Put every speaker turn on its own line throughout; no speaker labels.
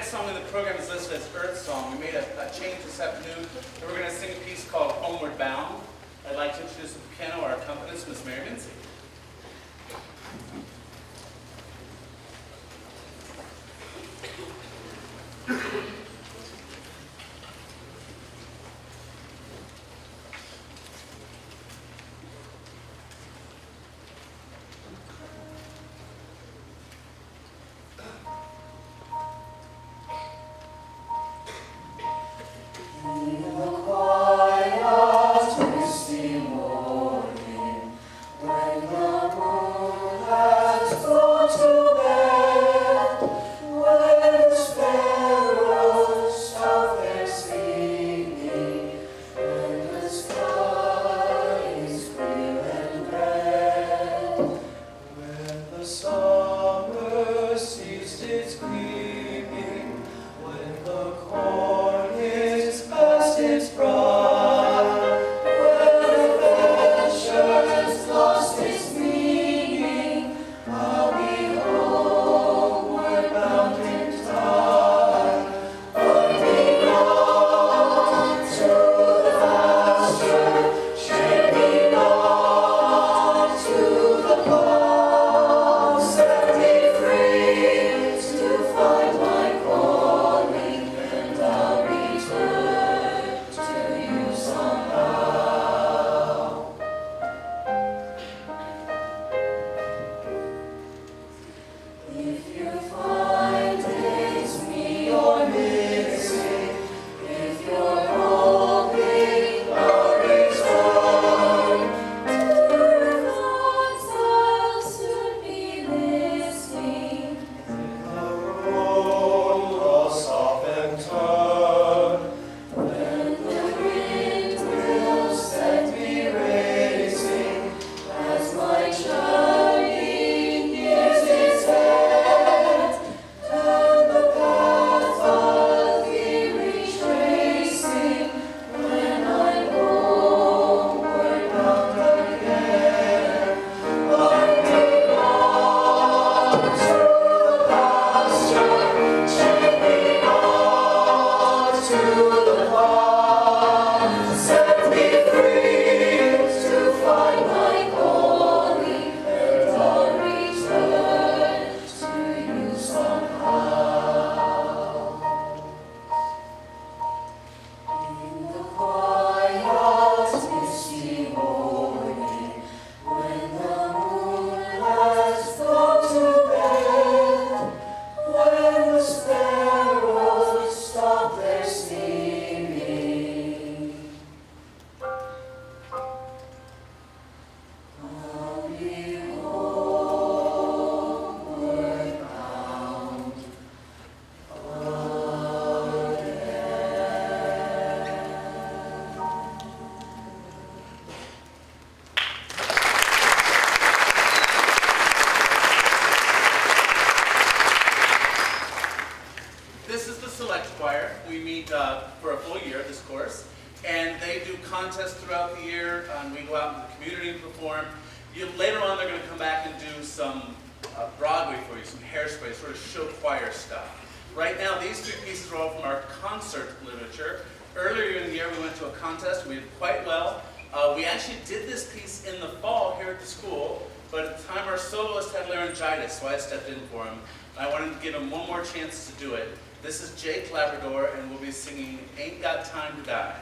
next song in the program is listed as Earth Song. We made a change this afternoon, and we're going to sing a piece called Homeward Bound. I'd like to introduce at the piano our accompanist, Miss Mary Mincy. For a full year, this course, and they do contests throughout the year, and we go out into the community and perform. Later on, they're going to come back and do some Broadway for you, some Hairspray, sort of show choir stuff. Right now, these three pieces are all from our concert literature. Earlier in the year, we went to a contest. We did quite well. We actually did this piece in the fall here at the school, but at the time our soloist had laryngitis, so I stepped in for him. I wanted to give him one more chance to do it. This is Jake Labrador, and we'll be singing Ain't Got Time to Die.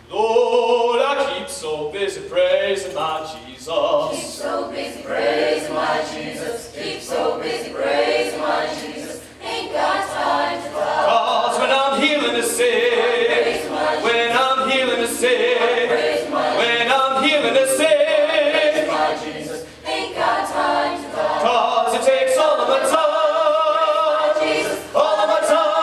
Lord, I keep so busy praising my Jesus.
Keep so busy praising my Jesus. Keep so busy praising my Jesus. Ain't got time to die.
'Cause when I'm healing the sick, when I'm healing the sick, when I'm healing the sick,
ain't got time to die.
'Cause it takes all of my time. All of my time.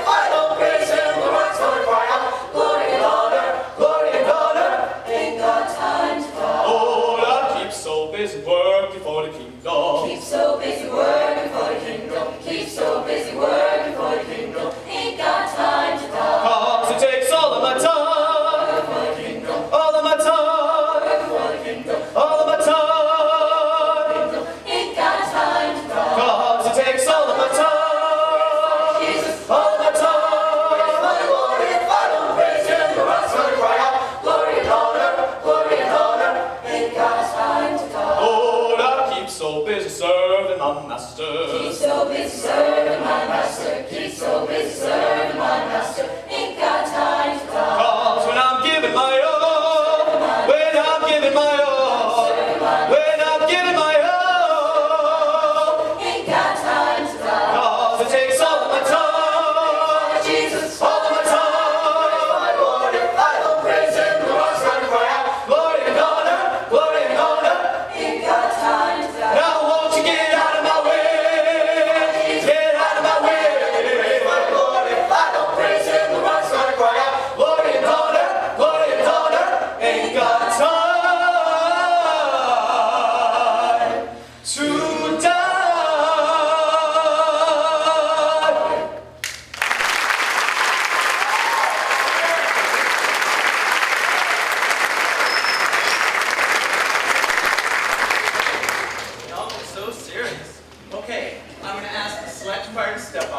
I don't praise him, the heart's gonna cry out. Glory and honor, glory and honor.
Ain't got time to die.
Lord, I keep so busy working for the kingdom.
Keep so busy working for the kingdom. Keep so busy working for the kingdom. Ain't got time to die.
'Cause it takes all of my time.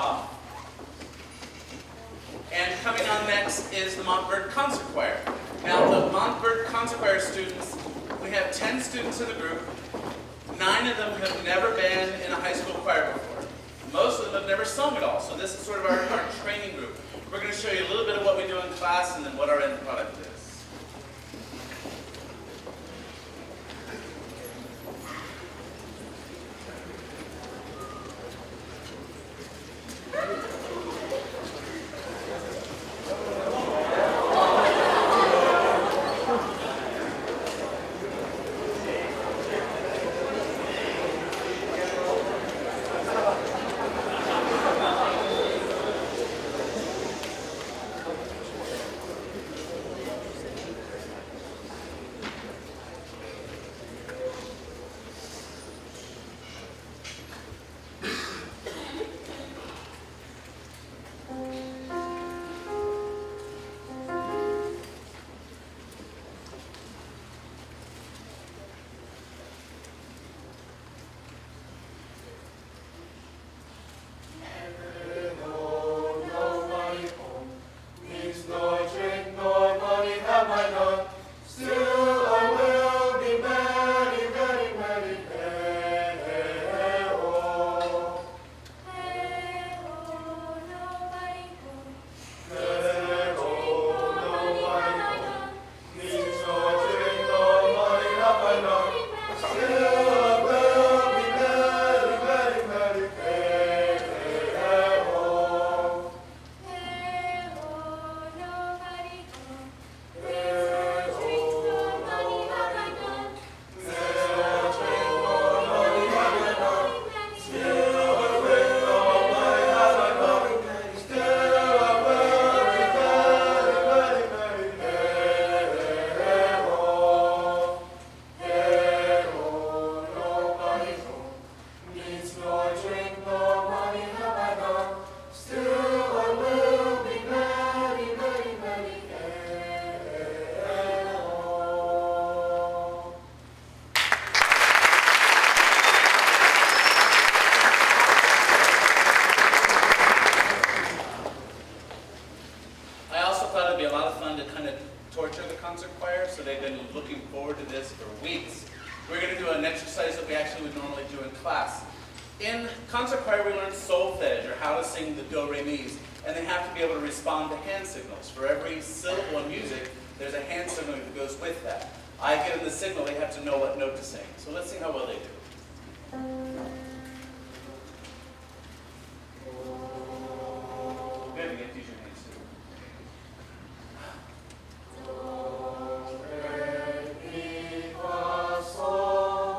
off. And coming on next is the Montverde Concert Choir. Now, the Montverde Concert Choir students, we have 10 students in the group. 9 of them have never been in a high school choir before. Most of them have never sung at all, so this is sort of our training group. We're going to show you a little bit of what we do in class and then what our end product is. In concert choir, we learn solfege, or how to sing the do-re-mi's, and they have to be able to respond to hand signals. For every syllable in music, there's a hand signal that goes with that. I give them the signal, they have to know what note to sing. So let's see how well they do. Good, you get to use your hands too.
It is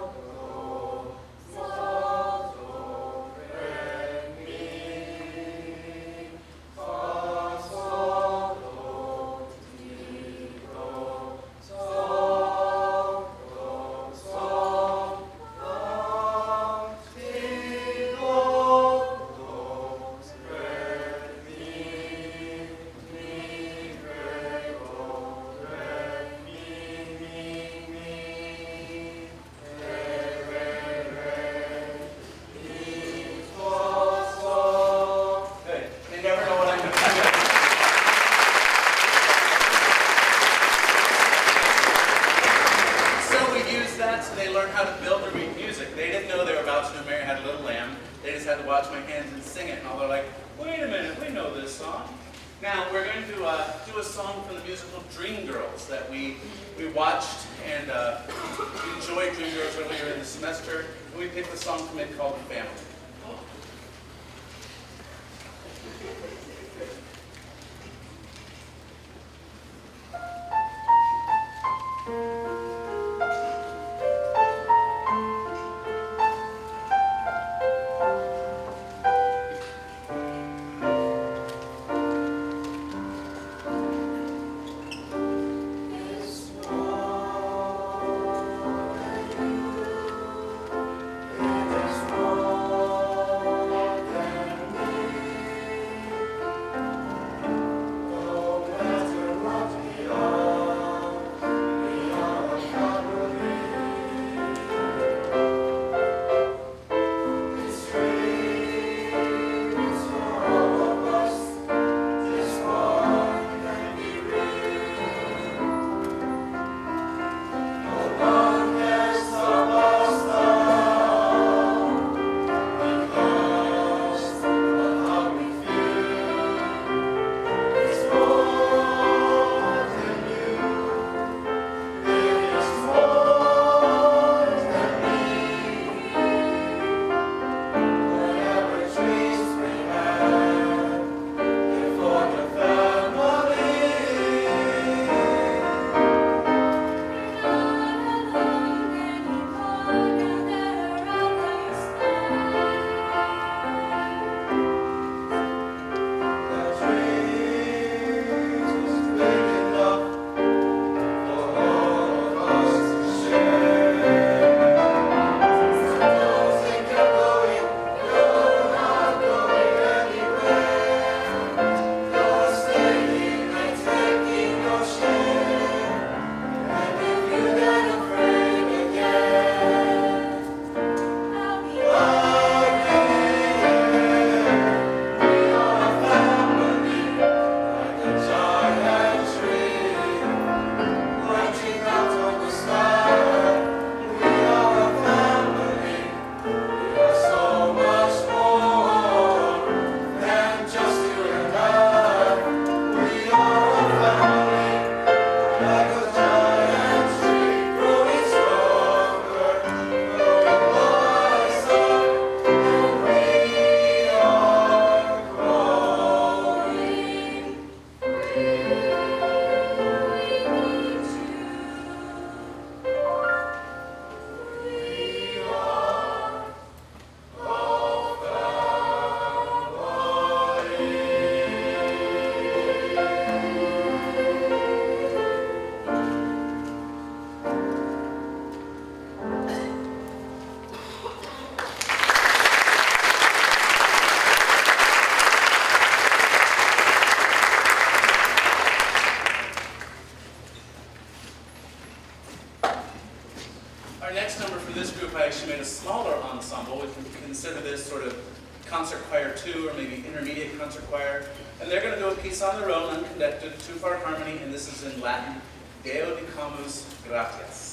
the intermediate concert choir, and they're going to do a piece on their own, unconducted, two-part harmony, and this is in Latin, Deo dicamus gratias.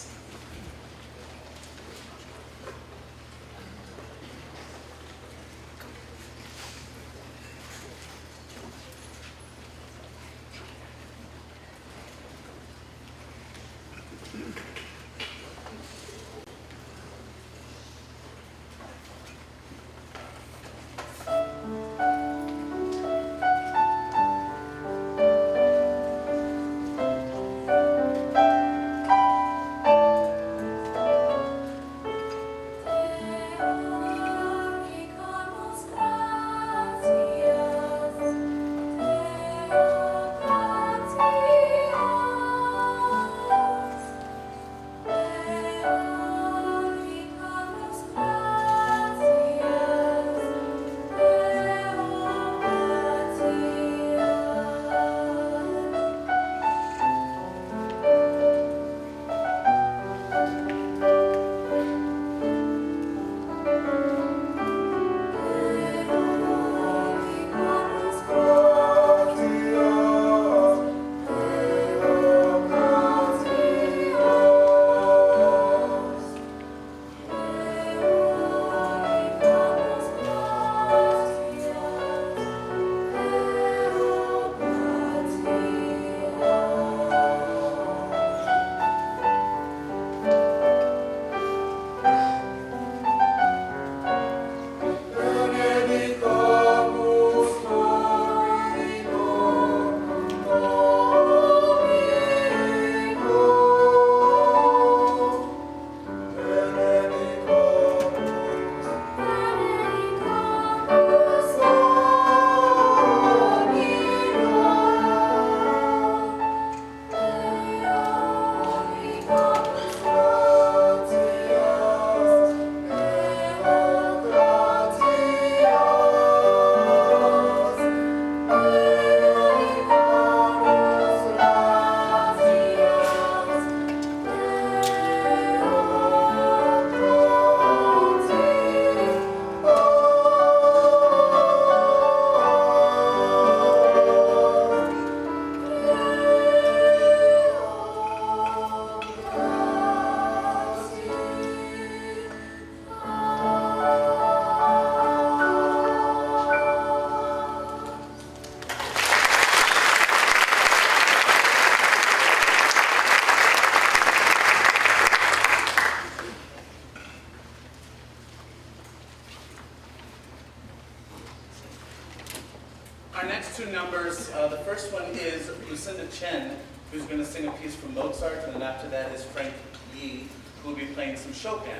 Our next two numbers, the first one is Lucinda Chen, who's going to sing a piece from Mozart, and then after that is Frank Yi, who will be playing some Chopin.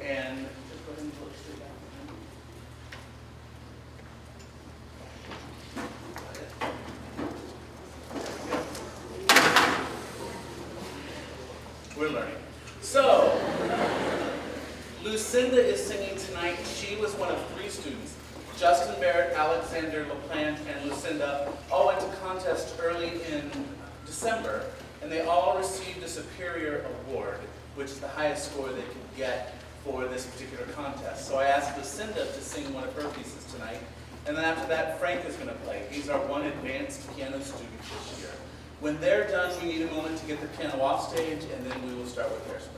And just go ahead and look straight down. We're learning. So, Lucinda is singing tonight. She was one of three students. Justin Barrett, Alexander LaPlante, and Lucinda all went to contest early in December, and they all received a Superior Award, which is the highest score they could get for this particular contest. So I asked Lucinda to sing one of her pieces tonight, and then after that, Frank is going to play. He's our one advanced piano student this year. When they're done, we need a moment to get the piano off stage, and then we will start with Hairspray.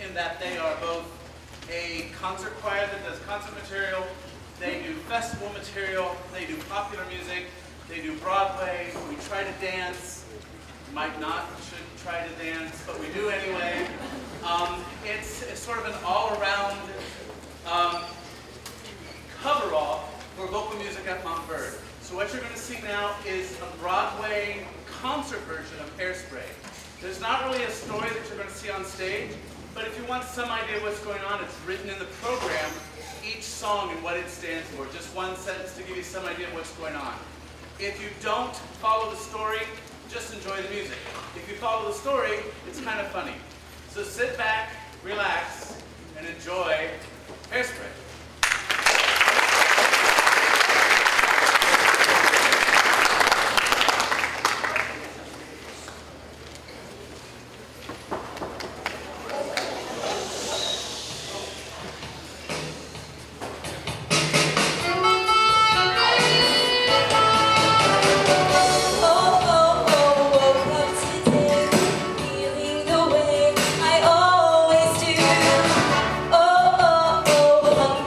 in that they are both a concert choir that does concert material, they do festival material, they do popular music, they do Broadway, we try to dance. Might not, should try to dance, but we do anyway. It's sort of an all-around coverall for vocal music at Montverde. So what you're going to see now is a Broadway concert version of Hairspray. There's not really a story that you're going to see on stage, but if you want some idea what's going on, it's written in the program, each song and what it stands for. Just one sentence to give you some idea of what's going on. If you don't follow the story, just enjoy the music. If you follow the story, it's kind of funny. So sit back, relax, and enjoy Hairspray.
Feeling the way I always do. Oh, oh, oh,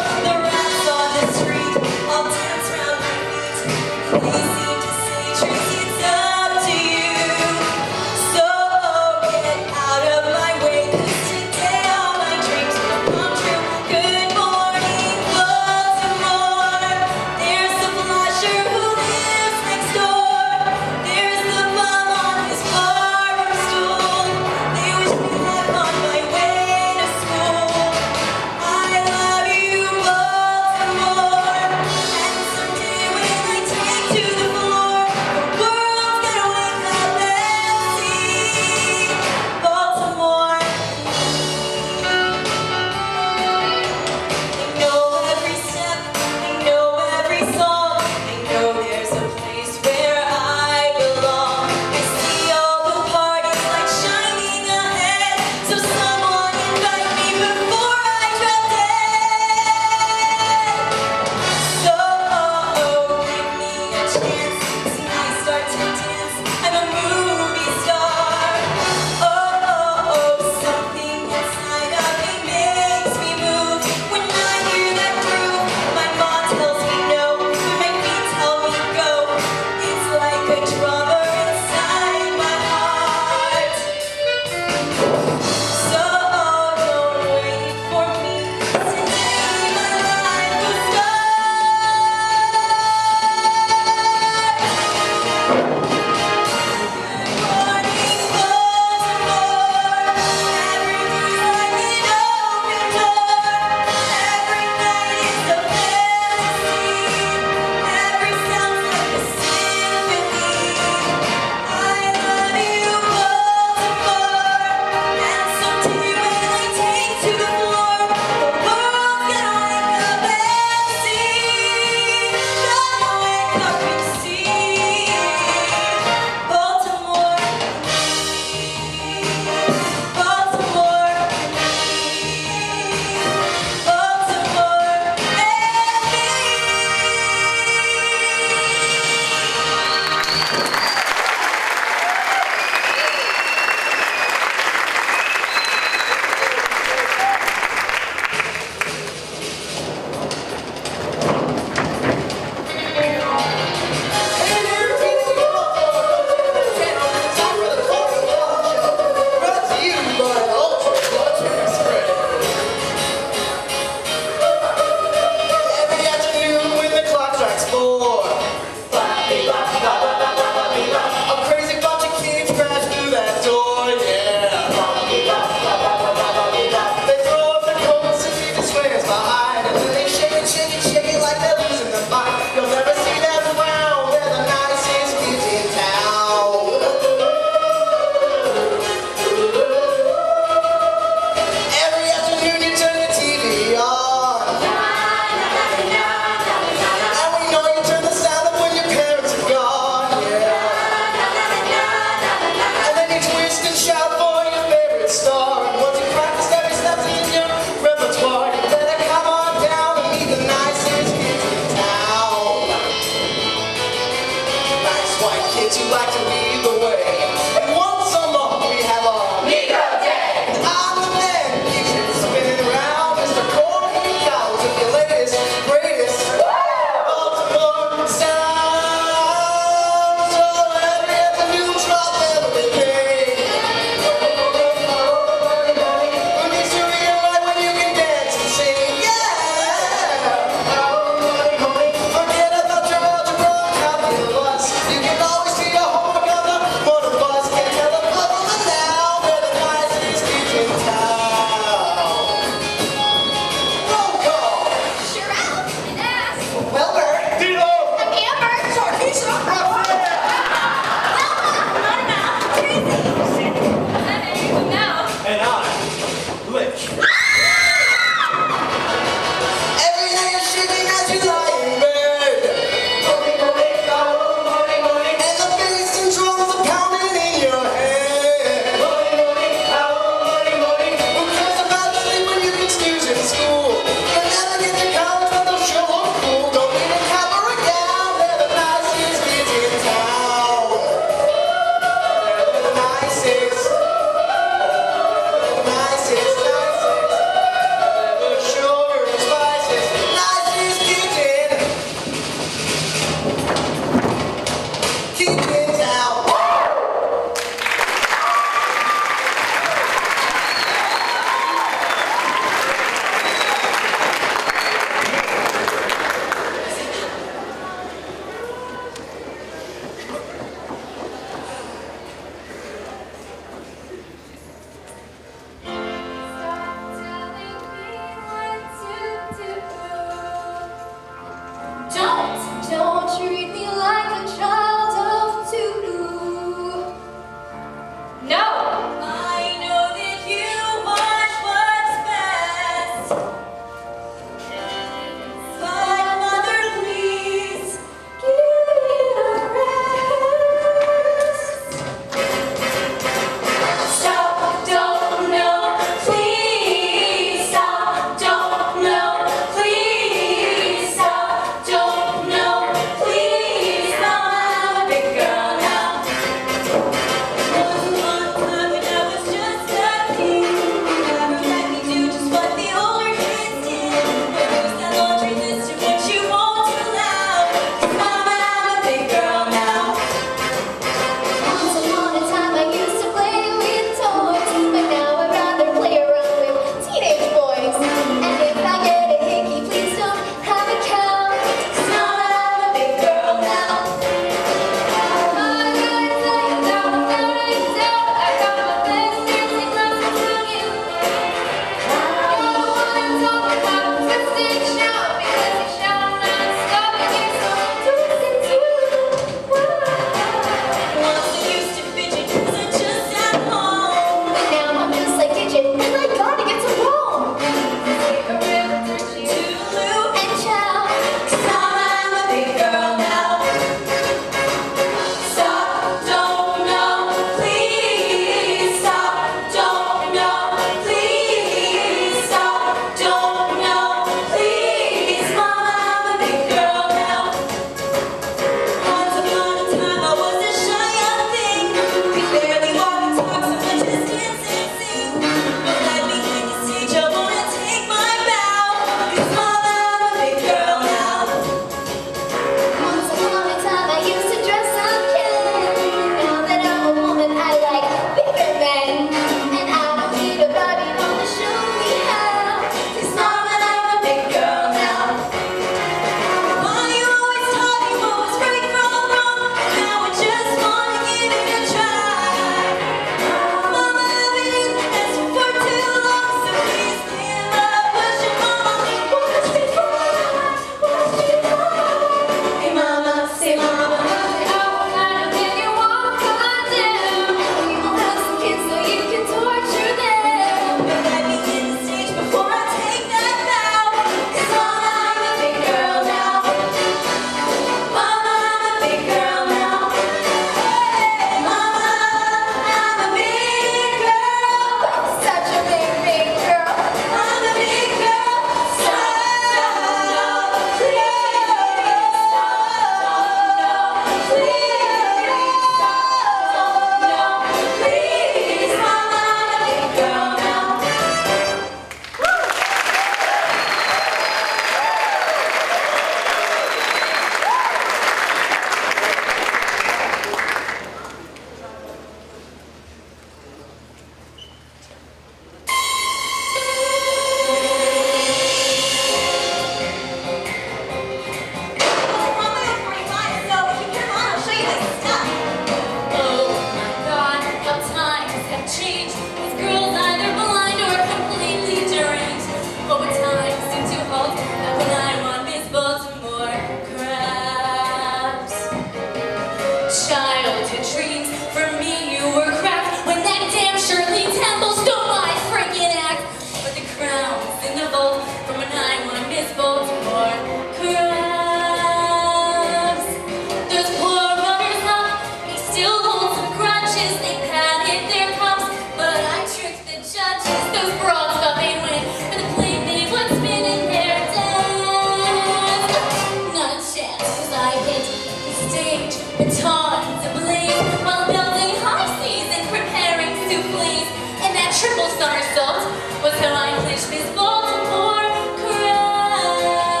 Triple somersault was how I clinched Miss Baltimore crown.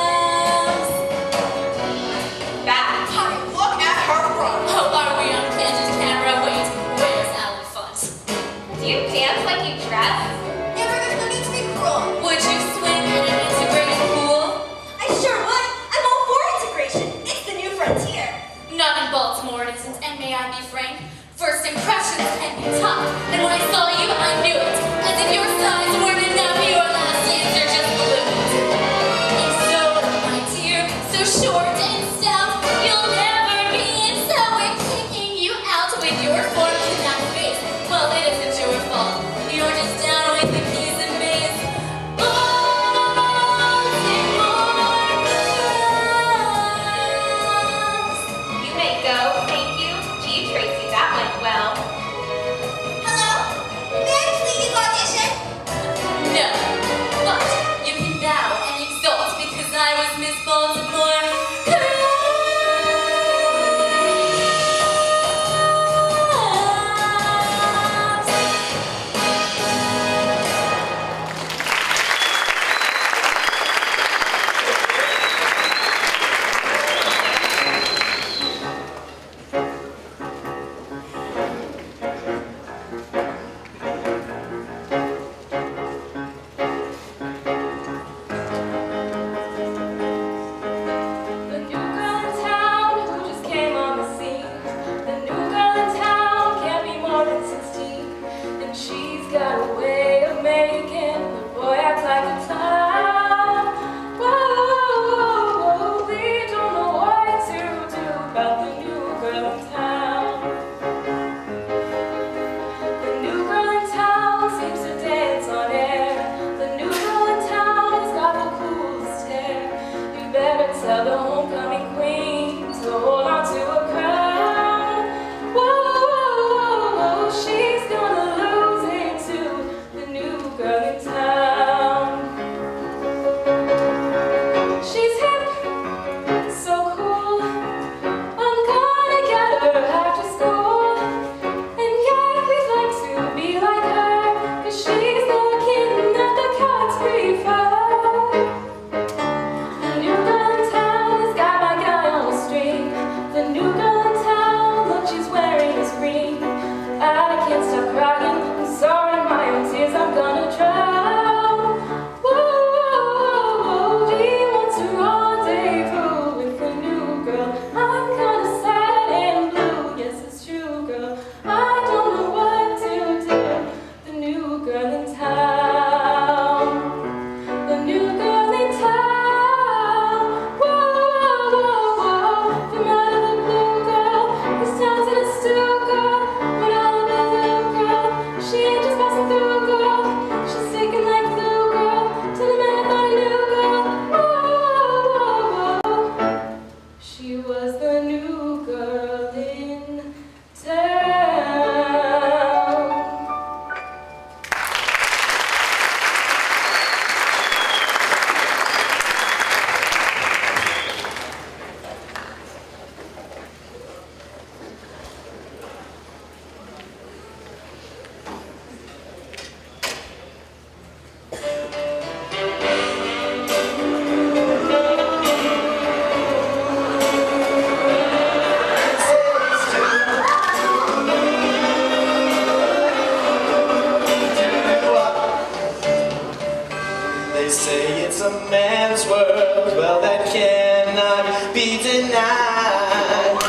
say it's a man's world, well that cannot be denied.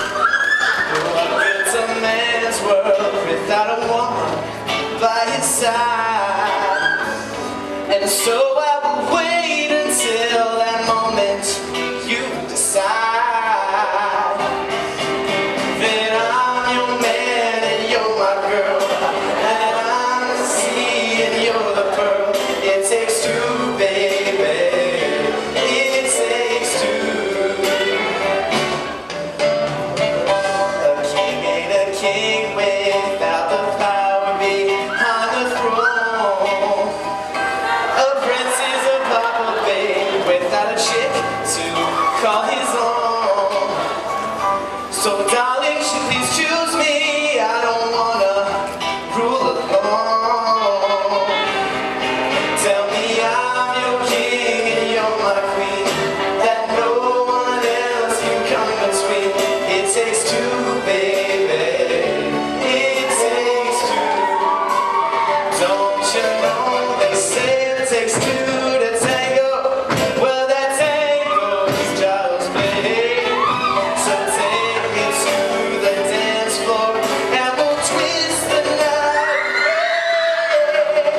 Well, it's a man's world without a woman by his side. And so I will wait until that moment you decide that I'm your man and you're my girl, and I'm the sea and you're the pearl. It takes two, baby, it takes two. A king ain't a king without the power behind the throne. A prince is a papa, babe, without a chick to call his own. So darling, please choose me, I don't wanna rule alone. Tell me I'm your king and you're my queen, that no one else can come between. It takes two, baby, it takes two. Don't you know they say it takes two to tango? Well, that tango is child's play. So take me to the dance floor and we'll twist the night away.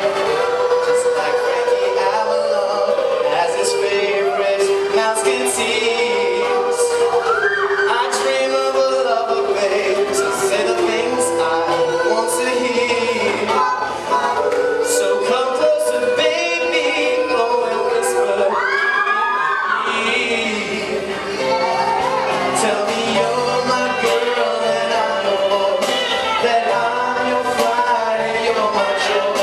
Just like Frankie Avalon has his favorite musketeers. I dream of a lover, babe, to say the things I want to hear. So come closer, baby, blow and whisper in my ear. Tell me you're my girl and I'm your boy, that I'm your fire and you're my joy,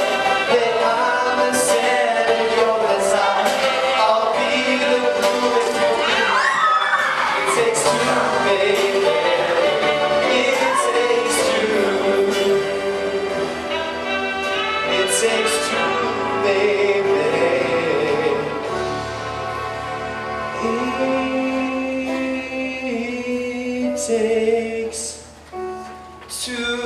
that I'm the sand and you're the tide. I'll be the glue if you will. It takes two, baby, it takes two. It takes two, baby. It takes two.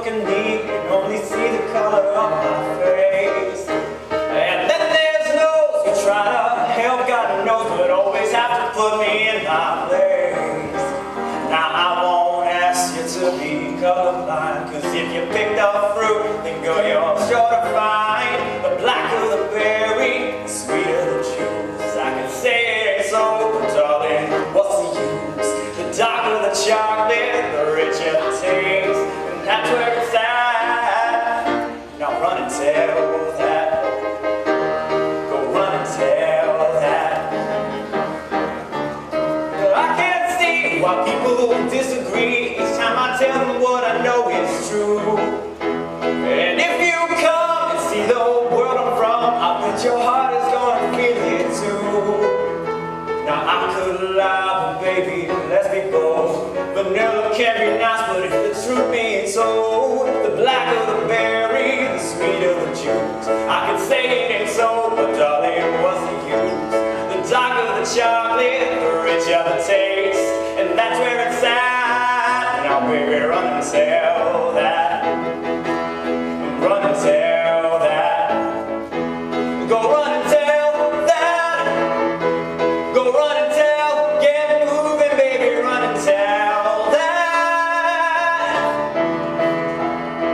look at me and only see the color of my face. And then there's those who try to help, God knows, but always have to put me in my place. Now I won't ask you to be colorblind, cause if you picked up fruit, then girl, you're sure to find the blacker the berry, the sweeter the juice. I can say it ain't so, but darling, what's the use? The darker the chocolate, the richer the taste, and that's where it's at. Now run and tell that. Go run and tell that. I can't see why people disagree each time I tell them what I know is true. And if you come and see the world I'm from, I bet your heart is gonna feel it too. Now I could lie, but baby, let's be bold. Vanilla can be nice, but if the truth being told, the blacker the berry, the sweeter the juice. I could say it ain't so, but darling, what's the use? The darker the chocolate, the richer the taste, and that's where it's at. Now baby, run and tell that. Run and tell that. Go run and tell that. Go run and tell. Get moving, baby, run and tell that.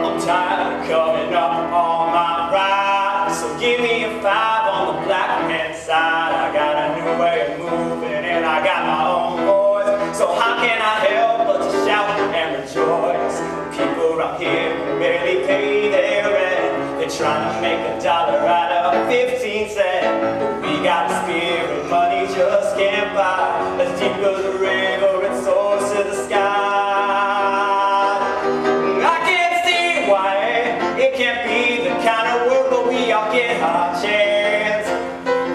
I'm tired of coming up on my ride, so give me a 5 on the black hand side. I got a new way of moving and I got my own voice, so how can I help but to shout and rejoice? People around here can barely pay their rent. They're trying to make $1 out of 15 cents. But we got the spirit, money just can't buy. As deep as the river, it soars to the sky. I can't see why it can't be the kind of world where we all get our chance.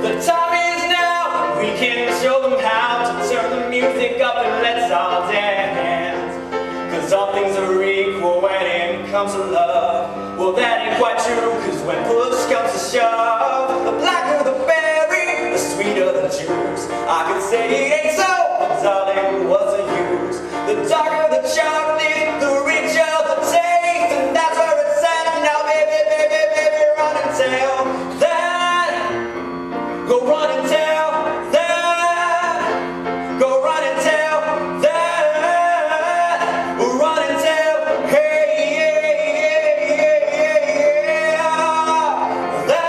The time is now, we can show them how to turn the music up and let's all dance. Cause all things are equal when it comes to love. Well, that ain't quite true, cause when push comes to shove, the blacker the berry, the sweeter the juice. I could say it ain't so, but darling, what's the use? The darker the chocolate, the richer the taste, and that's where it's at. Now baby, baby, baby, run and tell that. Go run and tell that. Go run and tell that. Run and tell, hey, yeah, yeah, yeah, yeah, that.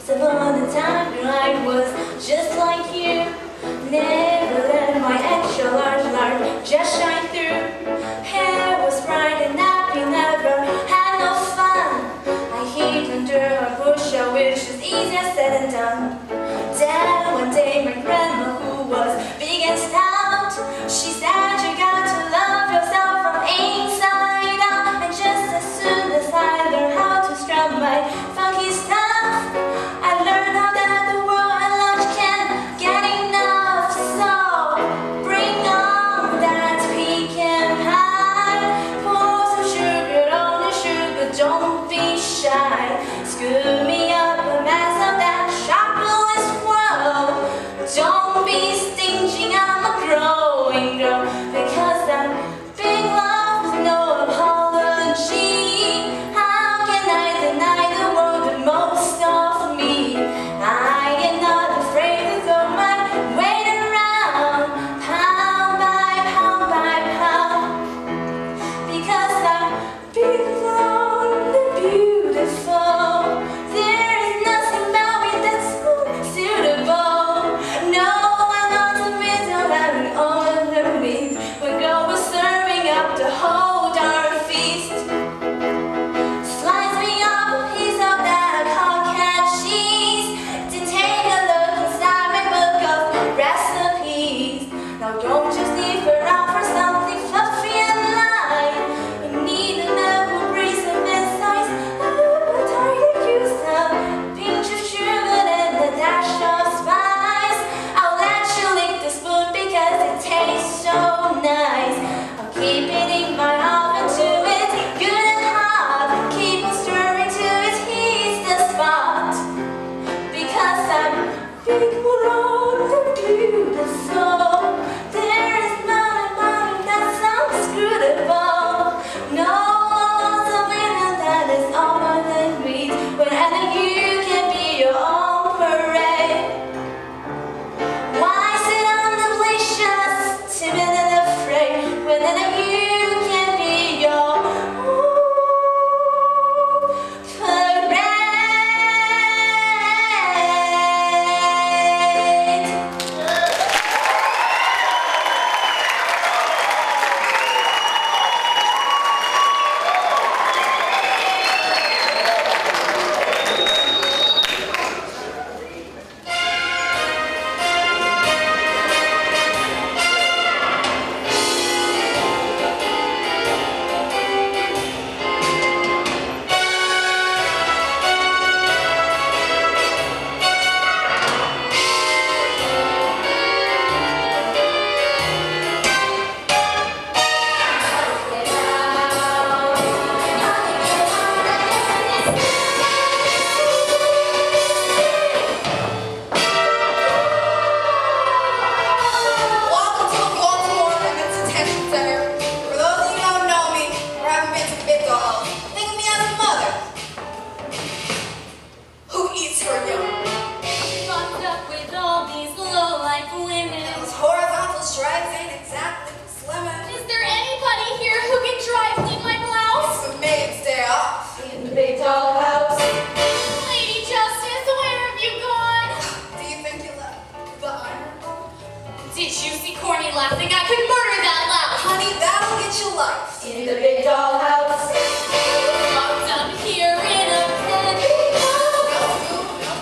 So upon a time when I was just like you, never let my extra large light just shine through. Hair was bright and nappy, never had no fun. I hid under a bush, I wish it's easier said than done. Then one day my grandma, who was big and stout, she said you got to love yourself from inside out. And just as soon as I learned how to strum my funky stuff, I learned how that the world at large can't get enough. So bring on that peace. People on the beautiful. There is money that sounds beautiful. No something that is all more than greed. Whenever you can be your own parade. Why sit on the bleachers, timid and afraid? Whenever you can be your own parade.
Welcome to the Baltimore Women's Detention Center. For those of you who don't know me or haven't been to Big Doll, think of me as a mother who eats her young.
Fucked up with all these low-life women.
Those horizontal stripes ain't exactly slimming.
Is there anybody here who can dry clean my blouse?
It's a maid's day off.
In the big doll house. Lady Justice, where have you gone?
Do you think you left the iron?
Did you see Corny laughing? I could murder that loud.
Honey, that'll get you life.
In the big doll house. Locked up here in a penny house.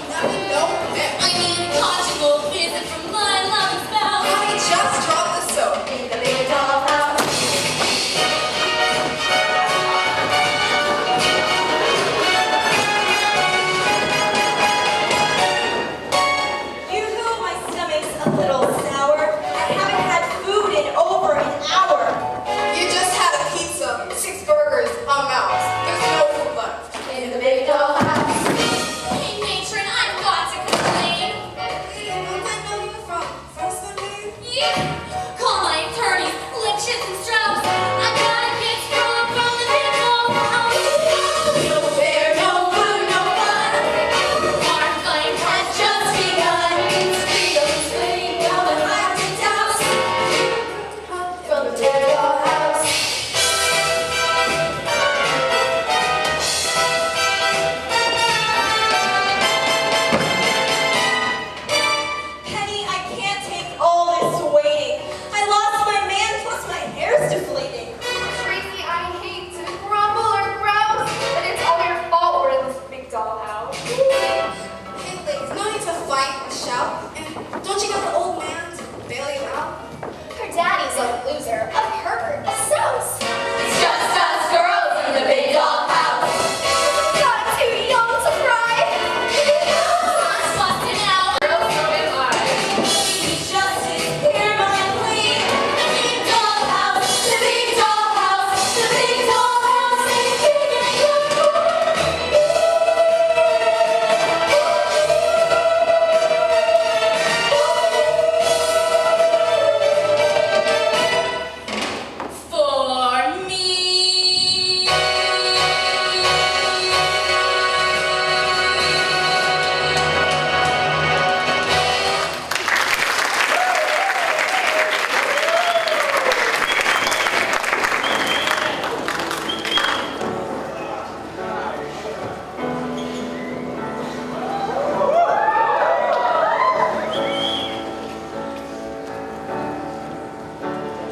Nothing, no.
I need a conjugal visit from my loving spouse.
Honey, just drop the soap.
In the big doll house.
You know my stomach's a little sour. I haven't had food in over an hour.
You just had a pizza, 6 burgers, a mouse. There's no food left.
In the big doll house. Hey, matron, I've got to complain.
Lady, don't I know you from first one,
Yeah. Call my attorneys, Lipschitz and Strauss. I gotta get strong from the big doll house. No fair, no food, no fun. Our fight has just begun. Freedom, freedom, and heart and doubts. From the big doll house.
Penny, I can't take all this waiting. I lost my man, plus my hair's deflating.
Tracy, I hate to grumble or grouse, but it's all your fault we're in this big dollhouse.
Hey, ladies, no need to fight and shout. And don't you got the old man to bail you out?
Her daddy's a loser, a pervert, a souse.
It's just us girls in the big doll house.
Got too young to cry.
Sun's busting out.
Girls, so am I.
Justice, hear my plea. The big doll house, the big doll house, the big doll house is big and for me.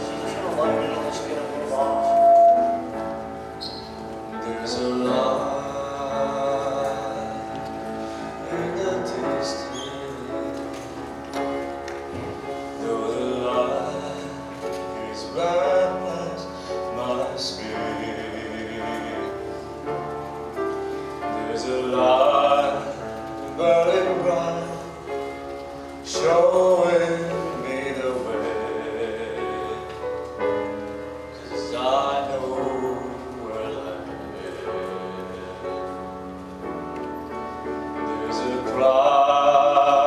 She's gonna love me and she's gonna move off. There's a light in the distance. Though the light is bright as my spirit. There's a light burning bright, showing me the way. 'Cause I know where life is. There's a cry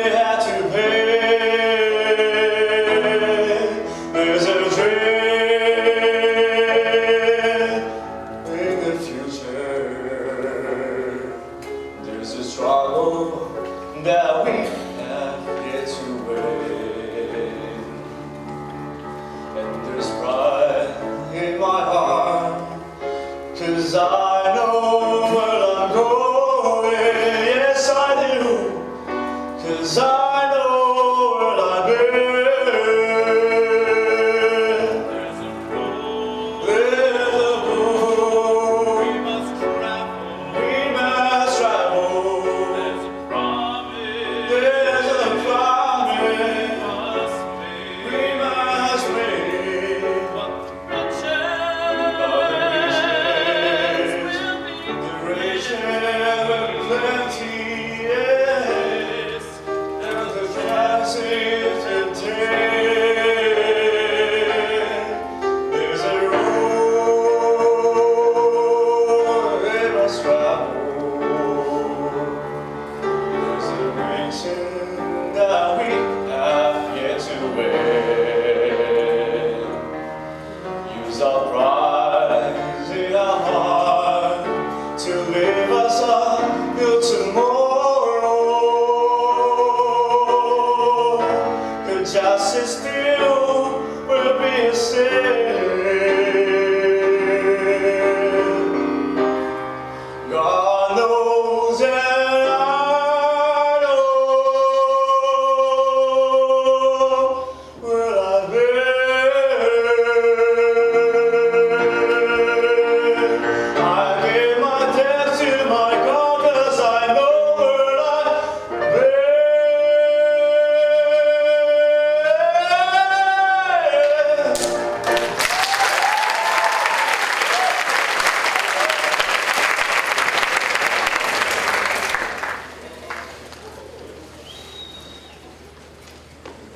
they had to pay. There's a dream in the future. There's a struggle that we have yet to win. And there's pride in my heart, 'cause I know where I'm going. Yes, I do, 'cause I know where I've been.
There's a road
There's a road
we must travel.
we must travel.
There's a promise
There's a promise
we must make.
we must make.
What the chance will be
The rich have plenty, yes, and the chances to take. There's a road they must travel. There's a reason that we have yet to win. Use our pride in our heart to live us up till tomorrow. The justice still will be a sin. God knows and I know where I've been. I give my death to my God, 'cause I know where I've been.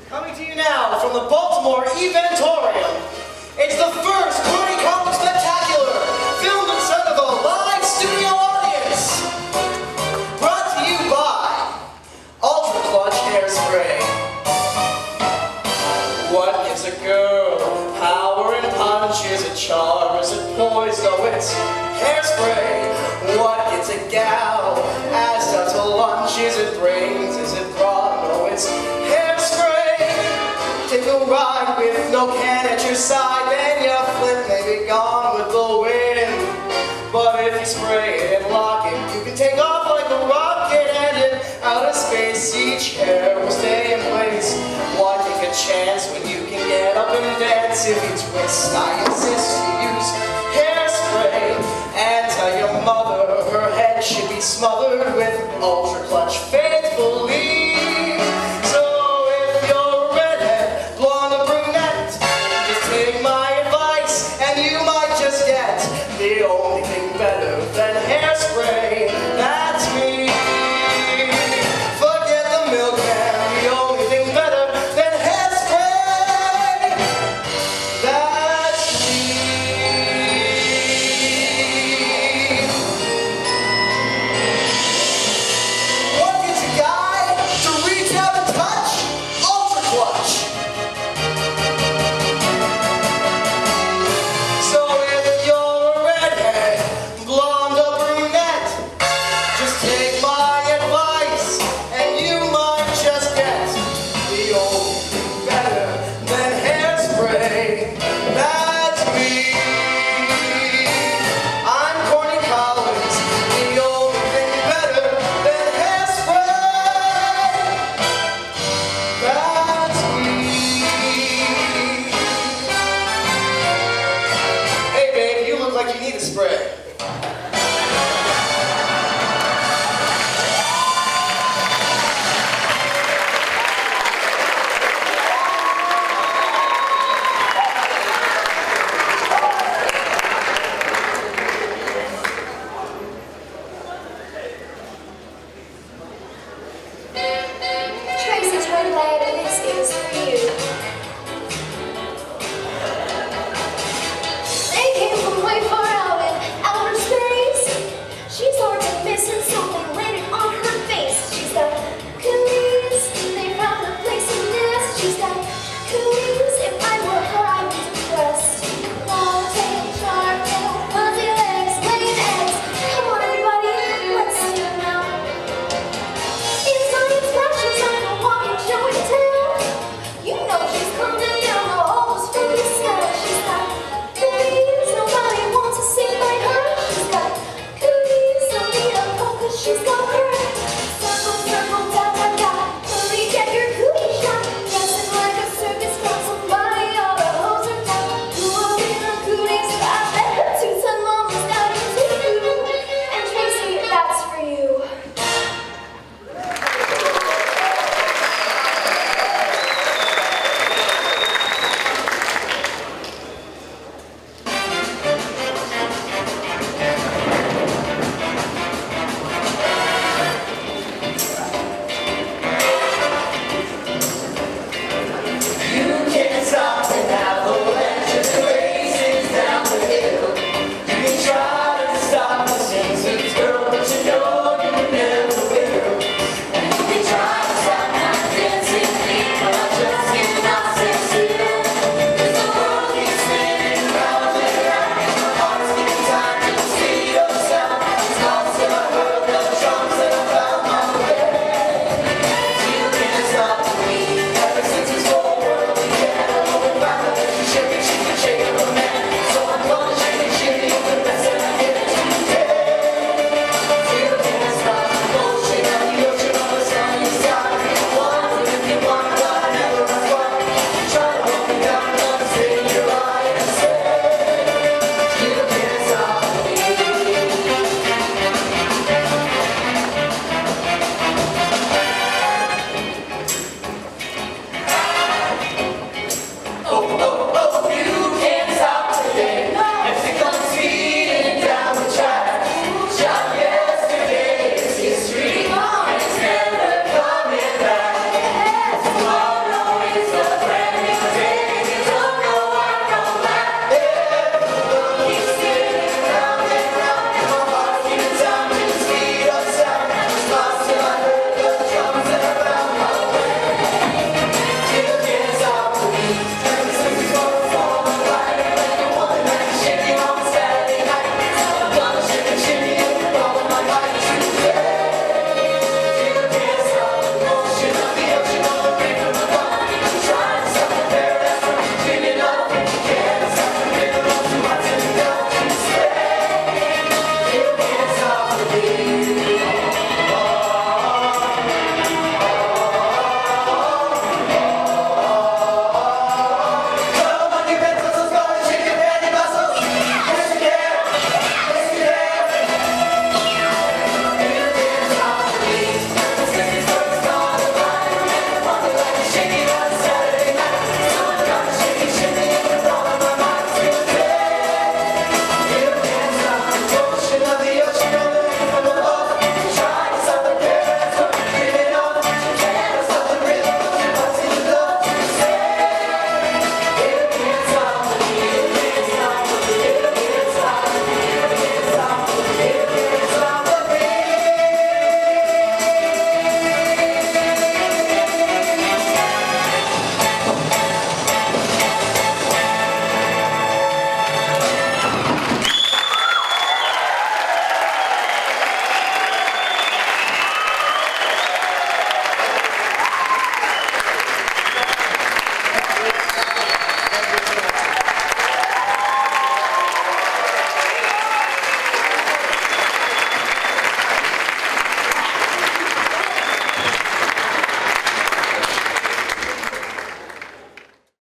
Coming to you now from the Baltimore Auditorium, it's the first Community College Spectacular, filmed in front of a live studio audience. Brought to you by Ultra Clutch Hairspray. What gives a girl power and punch? Is it charm? Is it poise? No, it's hairspray. What gets a gal asked out to lunch? Is it brains? Is it brawn? No, it's hairspray. Take a ride with no can at your side, then you flip, maybe gone with the wind. But if you spray it and lock it, you can take off like a rocket, and in outer space each hair will stay in place. Why take a chance when you can get up and dance? If you twist, I insist you use hairspray. And tell your mother her head should be smothered with Ultra Clutch faithfully. So if you're a redhead, blonde or brunette, just take my advice and you might just get the only thing better than hairspray. That's me. Forget the milkman, the only thing better than hairspray. That's me. What gets a guy to reach out and touch? Ultra Clutch. So if you're a redhead, blonde or brunette, just take my advice and you might just get the only thing better than hairspray. That's me. I'm Corny Collins, the only thing better than hairspray. That's me. Hey babe, you look like you need a spray.